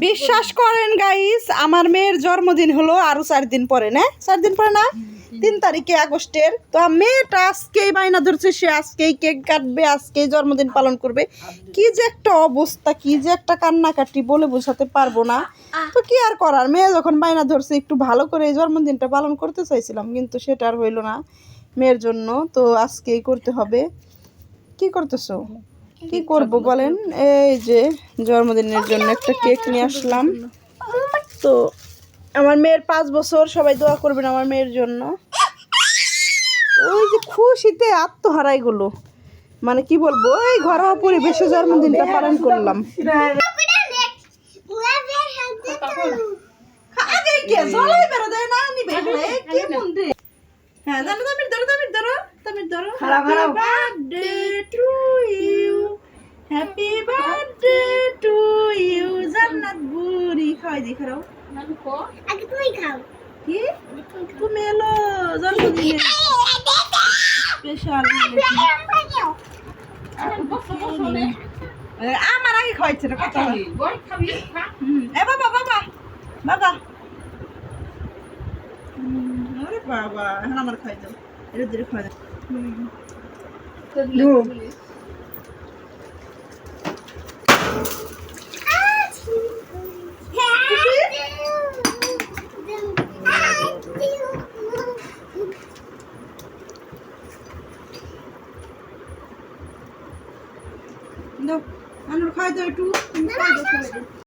বিশ্বাস করেন গাইস, আমার মেয়ের জন্মদিন হলো আরো 4 দিন পরে, না 4 দিন পরে না 3 তারিখে আগস্টের। তো মেয়েটা আজকেই বায়না ধরছে, সে আজকেই কেক কাটবে, আজকেই জন্মদিন পালন করবে। কি যে একটা অবস্থা, কি যে একটা কান্নাকাটি, বলে বোঝাতে পারবো না। তো কি আর করার, মেয়ে যখন বায়না ধরছে একটু ভালো করে এই জন্মদিনটা পালন করতে চাইছিলাম, কিন্তু সেটা আর হইলো না মেয়ের জন্য। তো আজকেই করতে হবে। কি করতেছো? কি করব বলেন? এই যে জন্মদিনের জন্য একটা কেক নিয়ে আসলাম। তো আমার মেয়ের 5 বছর, সবাই দোয়া করবেন আমার মেয়ের জন্য। ওই যে খুশিতে আত্মহারাই গুলো, মানে কি বলবো, এই ঘরোয়া পরিবেশে জন্মদিনটা পালন করলাম। হ্যাঁ জানো, তুমি ধরো, তুমি ধরো, তুমি ধরো। হ্যাপি বার্থডে টু ইউ জান্নাত বুড়ি। খাওয়াই দি, খাও আগে তুমি খাও। কি তুমি এলো জন্মদিনে স্পেশাল। আমার আগে খাওয়াইছে না কথা। এ বাবা বাবা বাবা, আরে বাবা, এখন আমার খাই দাও, এটা ধরে খাই দাও। দাও, আনুর খাই দাও একটু, খাই দাও।